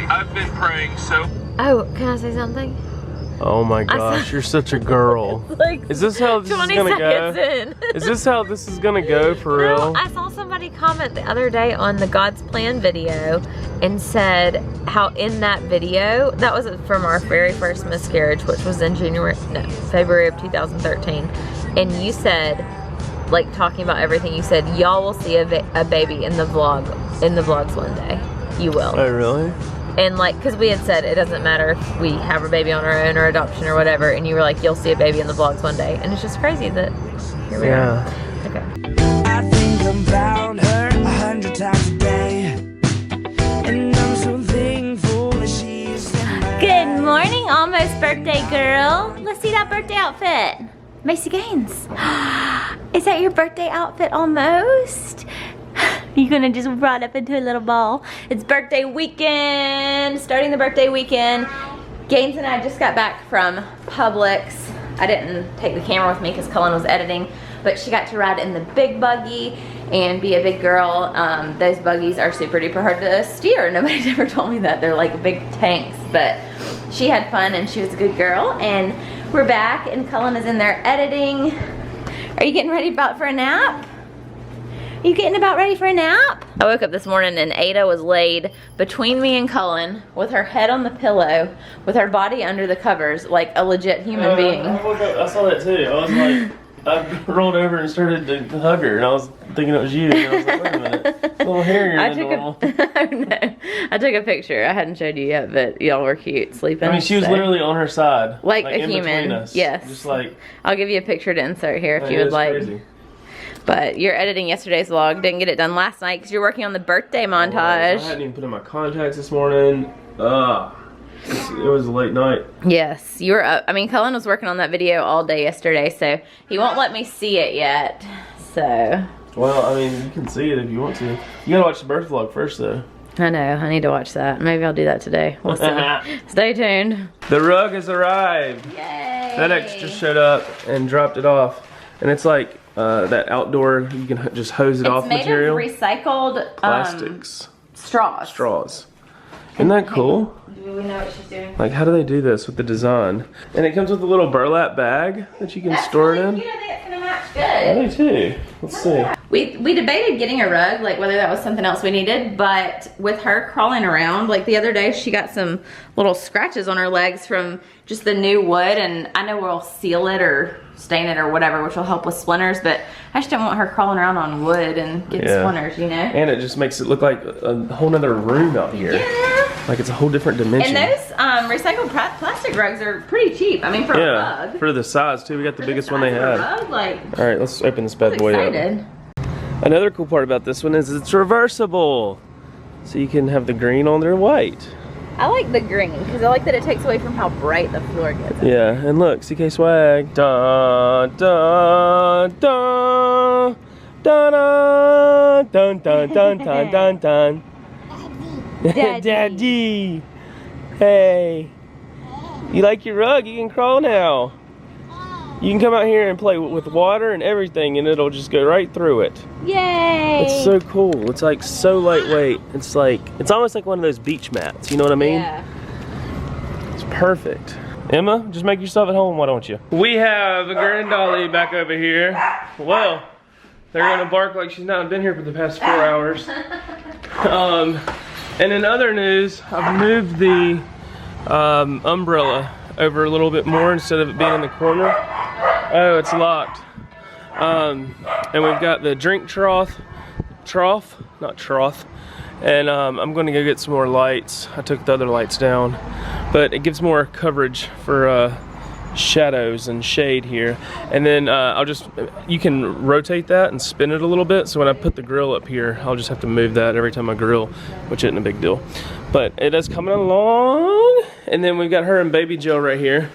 I've been praying so. Oh, can I say something? Oh my gosh, you're such a girl. Like is this how this is gonna go? Is this how this is gonna go for real? I saw somebody comment the other day on the God's Plan video and said how in that video, that was from our very first miscarriage, which was in February of 2013. And you said, like talking about everything, you said, y'all will see a baby in the vlogs one day. You will. Oh really? And like, cause we had said it doesn't matter if we have a baby on our own or adoption or whatever, and you were like, you'll see a baby in the vlogs one day. And it's just crazy that here we are. Okay. I think about her 100 times a day, and I'm so thankful that she's Good morning, almost birthday girl. Let's see that birthday outfit. Macy Gaines. Is that your birthday outfit almost? You're gonna just run up into a little ball. It's birthday weekend, starting the birthday weekend. Gaines and I just got back from Publix. I didn't take the camera with me because Cullen was editing, but she got to ride in the big buggy and be a big girl. Those buggies are super duper hard to steer. Nobody's ever told me that. They're like big tanks, but she had fun and she was a good girl. And we're back and Cullen is in there editing. Are you getting ready for a nap? You getting about ready for a nap? I woke up this morning and Ada was laid between me and Cullen with her head on the pillow, with her body under the covers, like a legit human being. I woke up, I saw that too. I was like, I rolled over and started to hug her, and I was thinking it was you. And I was like, wait a minute, a little hairier than normal. No, I took a picture. I hadn't showed you yet, but y'all were cute sleeping. I mean, she was literally on her side, like a in human. between us. Yes. Just like. I'll give you a picture to insert here if you would like. Crazy. But you're editing yesterday's vlog. Didn't get it done last night because you're working on the birthday montage. I hadn't even put in my contacts this morning. It was a late night. Yes, you were up. I mean, Cullen was working on that video all day yesterday, so he won't let me see it yet. So. Well, I mean, you can see it if you want to. You gotta watch the birth vlog first, though. I know. I need to watch that. Maybe I'll do that today. We'll see. Stay tuned. The rug has arrived. Yay! FedEx just showed up and dropped it off, and it's like that outdoor. You can just hose it off material. It's made of recycled plastics. Straws. Isn't that cool? Do we know what she's doing? Like, how do they do this with the design? And it comes with a little burlap bag that you can store it in. Cute. I think it's gonna match good. I do too. Let's see. We debated getting a rug, like whether that was something else we needed, but with her crawling around, like the other day she got some little scratches on her legs from just the new wood, and I know we'll seal it or stain it or whatever, which will help with splinters, but I just don't want her crawling around on wood and getting splinters, you know? And it just makes it look like a whole nother room out here. Yeah. Like it's a whole different dimension. And those recycled plastic rugs are pretty cheap. I mean, for a rug. For the size too. We got the biggest one they had. Rug, like, all right, let's open this bad boy up. Another cool part about this one is it's reversible. So you can have the green on there white. I like the green because I like that it takes away from how bright the floor gets. Yeah, and look, CK swag. Da da da da da dun dun dun dun dun dun. Daddy. Daddy. Hey. You like your rug? You can crawl now. You can come out here and play with water and everything, and it'll just go right through it. Yay! It's so cool. It's like so lightweight. It's almost like one of those beach mats. You know what I mean? Yeah. It's perfect. Emma, just make yourself at home, why don't you? We have a Grand Dolly back over here. Well, they're gonna bark like she's not been here for the past 4 hours. And in other news, I've moved the umbrella over a little bit more instead of it being in the corner. Oh, it's locked. And we've got the drink trough, not trough. And I'm gonna go get some more lights. I took the other lights down, but it gives more coverage for shadows and shade here. And then you can rotate that and spin it a little bit, so when I put the grill up here, I'll just have to move that every time I grill, which isn't a big deal. But it is coming along. And then we've got her and Baby Jill right here,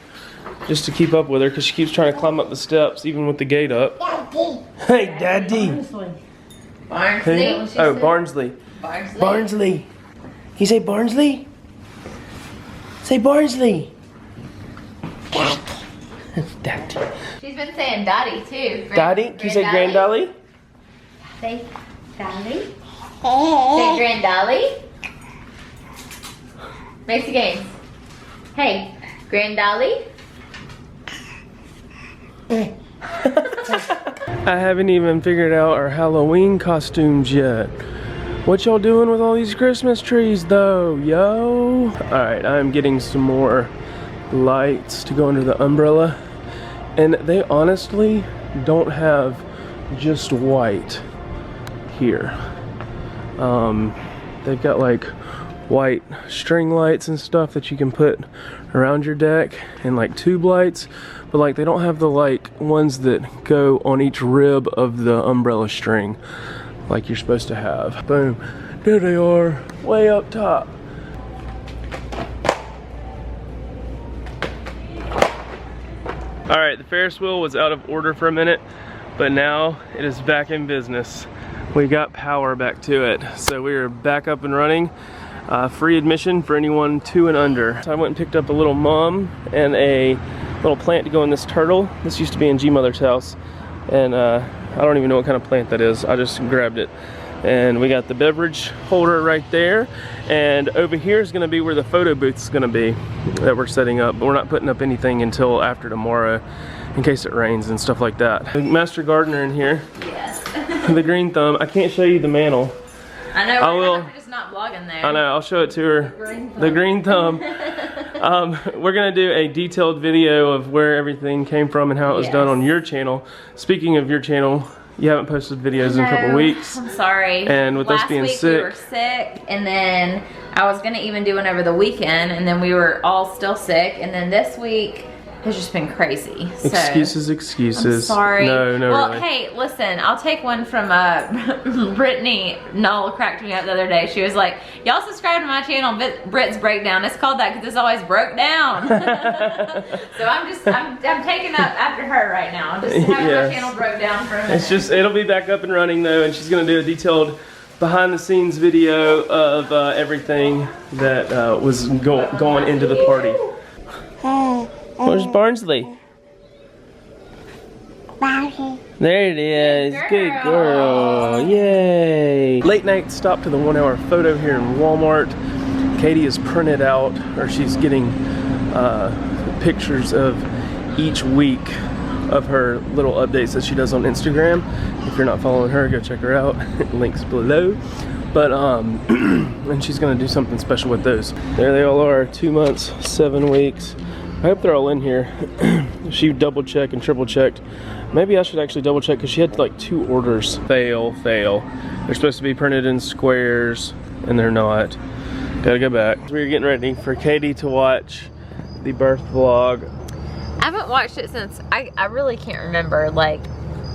just to keep up with her, because she keeps trying to climb up the steps, even with the gate up. Daddy. Hey, Daddy. Barnsley. Oh, Barnsley. Barnsley. Can you say Barnsley? Say Barnsley. Daddy. She's been saying Daddy too. Daddy? Can you say Grand Dolly? Say Dolly. Say Grand Dolly. Macy Gaines. Hey, Grand Dolly. I haven't even figured out our Halloween costumes yet. What y'all doing with all these Christmas trees though, yo? Alright, I'm getting some more lights to go under the umbrella. And they honestly don't have just white here. They've got like white string lights and stuff that you can put around your deck and like tube lights, but like they don't have the like ones that go on each rib of the umbrella string like you're supposed to have. Boom, there they are, way up top. All right, the Ferris wheel was out of order for a minute, but now it is back in business. We got power back to it, so we are back up and running. Free admission for anyone 2 and under. So I went and picked up a little mum and a little plant to go in this turtle. This used to be in G-Mother's house, and I don't even know what kind of plant that is. I just grabbed it. And we got the beverage holder right there, and over here is going to be where the photo booth is going to be that we're setting up, but we're not putting up anything until after tomorrow in case it rains and stuff like that. Master gardener in here. Yes. The green thumb. I can't show you the mantle. I know, we're just not vlogging there. I know, I'll show it to her. The green thumb. We're gonna do a detailed video of where everything came from and how it was done on your channel. Speaking of your channel, you haven't posted videos in a couple weeks. I'm sorry. And with us being sick. We were sick, and then I was gonna even do one over the weekend, and then we were all still sick, and then this week has just been crazy. So, excuses. I'm sorry. No, well, really. Hey, listen, I'll take one from Brittany. Noel cracked me up the other day. She was like, y'all subscribe to my channel, Britt's Breakdown. It's called that because it's always broke down. So I'm taking up after her right now. Just having my channel broke down for a minute. It'll be back up and running though, and she's gonna do a detailed behind the scenes video of everything that was going into the party. Where's Barnsley? There it is. Good girl. Yay. Late night stop to the 1 hour photo here in Walmart. Katie is printed out, or she's getting pictures of each week of her little updates that she does on Instagram. If you're not following her, go check her out. Links below. But and she's gonna do something special with those. There they all are, 2 months, 7 weeks. I hope they're all in here. She double checked and triple checked. Maybe I should actually double check because she had like 2 orders. Fail. They're supposed to be printed in squares and they're not. Gotta go back. We're getting ready for Katie to watch the birth vlog. I haven't watched it since, I really can't remember, like,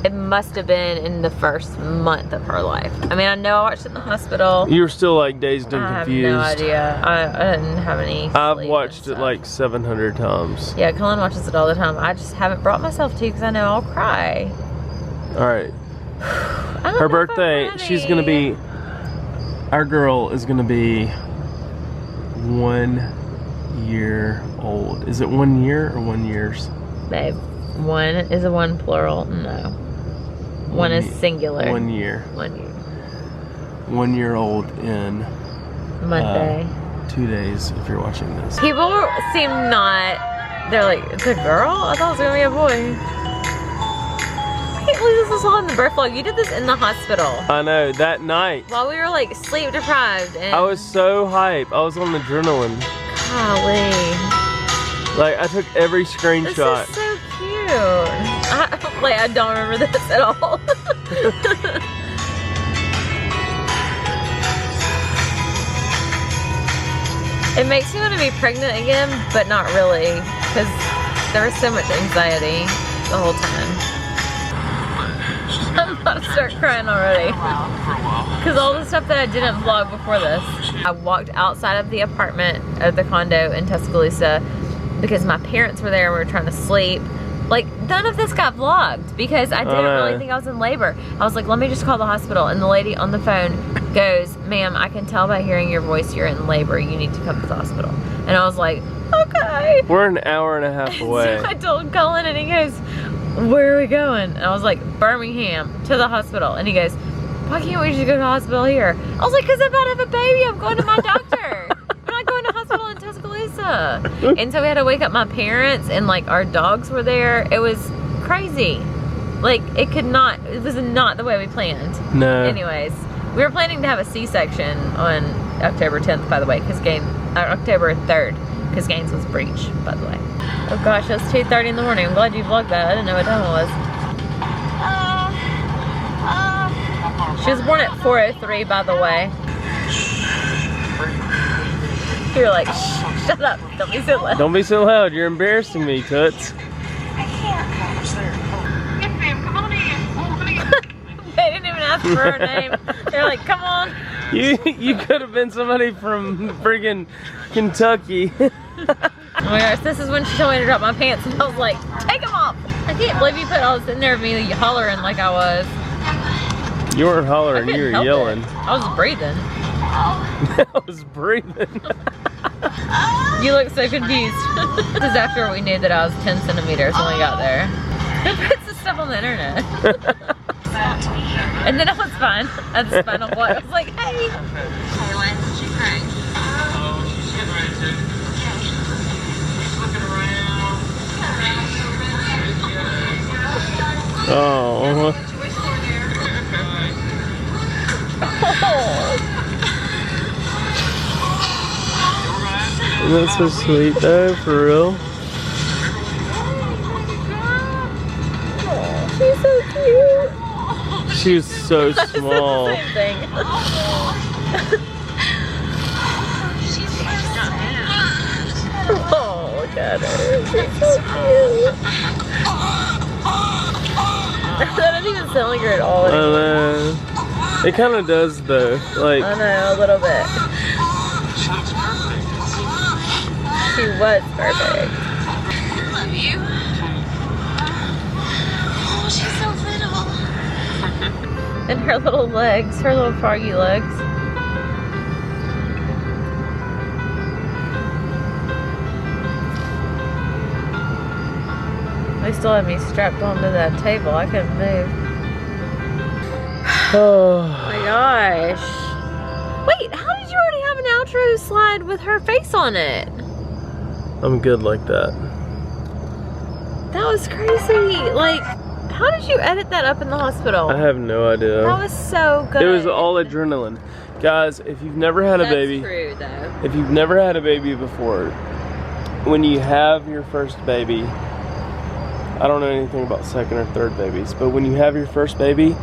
it must have been in the first month of her life. I mean, I know I watched it in the hospital. You were still like dazed and confused. I have no idea. I didn't have any I've watched it like 700 times. Yeah, Cullen watches it all the time. I just haven't brought myself to because I know I'll cry. Alright. Her birthday, she's gonna be, our girl is gonna be 1 year old. Is it 1 year or 1 years? Babe, one is a one plural? No. One is singular. 1 year. 1 year. 1 year old in Monday. 2 days if you're watching this. People seem not, they're like, it's a girl? I thought it was gonna be a boy. I can't believe this was all in the birth vlog. You did this in the hospital. I know, that night. While we were like sleep deprived. And I was so hype. I was on adrenaline. golly. Like, I took every screenshot. This is so cute. I don't remember this at all. It makes me want to be pregnant again, but not really, because there was so much anxiety the whole time. I'm about to start crying already. Because all the stuff that I didn't vlog before this. I walked outside of the apartment, of the condo in Tuscaloosa, because my parents were there and we were trying to sleep. Like, none of this got vlogged because I didn't really think I was in labor. I was like, let me just call the hospital. And the lady on the phone goes, ma'am, I can tell by hearing your voice you're in labor. You need to come to the hospital. And I was like, okay. We're an hour and a half away. So I told Cullen and he goes, where are we going? And I was like, Birmingham, to the hospital. And he goes, why can't we just go to the hospital here? I was like, because I'm about to have a baby. I'm going to my doctor. I'm not going to the hospital in Yeah. And so we had to wake up my parents, and like our dogs were there. It was crazy. Like it was not the way we planned. No. Anyways, we were planning to have a C-section on October 10th, by the way, because October 3rd, because Gaines was breech, by the way. Oh gosh, it was 2:30 in the morning. I'm glad you vlogged that. I didn't know what time it was. She was born at 4:03, by the way. You're like, shh, shut up. Don't be so loud. Don't be so loud. You're embarrassing me, Toots. They didn't even ask for her name. They're like, come on. You could have been somebody from friggin' Kentucky. Oh my gosh, this is when she told me to drop my pants, and I was like, take them off. I can't believe you put all this in there of me hollering like I was. You weren't hollering, you were yelling. I was breathing. I was breathing. You look so confused. This is after we knew that I was 10 centimeters when we got there. Who puts this stuff on the internet? And then I was fine. I had the spinal block. I was like, hey. Kaylin, she crying. Oh, she's getting ready to. She's looking around. Oh. That's so sweet though, for real. She's so cute. She was so small. Same thing. Oh, look at her. She's so cute. That doesn't even sound like her at all anymore. I know. It kind of does though. Like, I know, a little bit. She was perfect. I love you. Oh, she's so little. And her little legs, her little froggy legs. They still had me strapped onto that table. I couldn't move. oh. Oh my gosh. Wait, how did you already have an outro slide with her face on it? I'm good like that. That was crazy. Like, how did you edit that up in the hospital? I have no idea. That was so good. It was all adrenaline. Guys, if you've never had a baby, That's true though. if you've never had a baby before, when you have your first baby, I don't know anything about second or third babies, but when you have your first baby,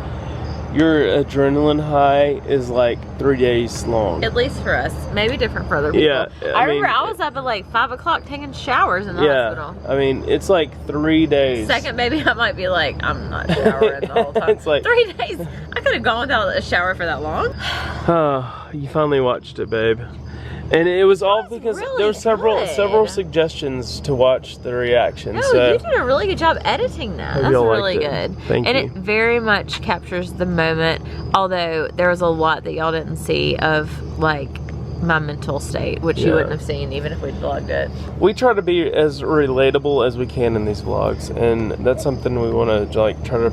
your adrenaline high is like 3 days long. At least for us. Maybe different for other people. Yeah, I remember I was up at like 5 o'clock taking showers in the hospital. I mean, it's like 3 days. Second baby, I might be like, I'm not showering the whole time. It's like 3 days. I could have gone without a shower for that long. Oh, you finally watched it, babe. And it was all because really there were several good. suggestions to watch the reaction. No, so you did a really good job editing that. Hope That's y'all really liked it. good. Thank and you. it very much captures the moment, although there was a lot that y'all didn't see of like my mental state, which you Yeah. wouldn't have seen even if we'd vlogged it. we try to be as relatable as we can in these vlogs, and that's something we want to like try to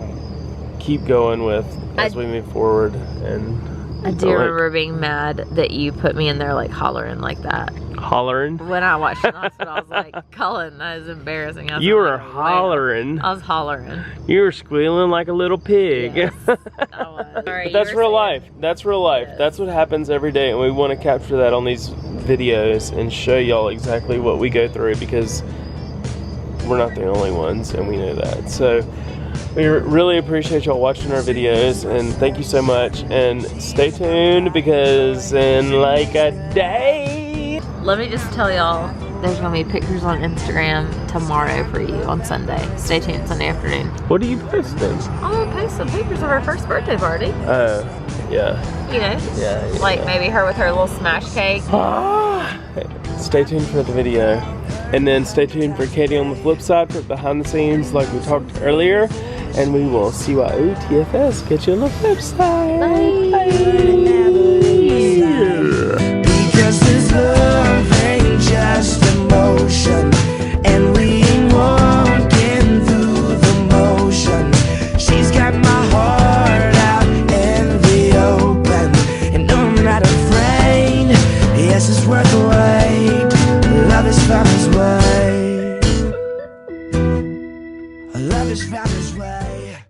keep going with as we move forward. And I do remember being mad that you put me in there like hollering like that. hollering. When I watched the hospital, I was like, Cullen, that is embarrassing. I was You like, were hollering. I was hollering. You were squealing like a little pig. Yes, I was. But that's real life. That's real life. Yes. That's what happens every day, and we want to capture that on these videos and show y'all exactly what we go through, because we're not the only ones, and we know that. So we really appreciate y'all watching our videos, and thank you so much. And stay tuned, because in like a day, Let me just tell y'all, there's gonna be pictures on Instagram tomorrow for you on Sunday. Stay tuned, Sunday afternoon. what are you posting? I'm gonna post some pictures of her first birthday party. Oh, yeah. You know, Yeah. like maybe her with her little smash cake. Stay tuned for the video, and then stay tuned for Katie on the flip side for behind the scenes like we talked earlier, and we will see you at OTFS. Catch you on the flip side. Because this love ain't just emotion, and we ain't walking through the motion. She's got my heart out in the open, and I'm not afraid. Yes, it's worth the wait. Love is Love has found its way.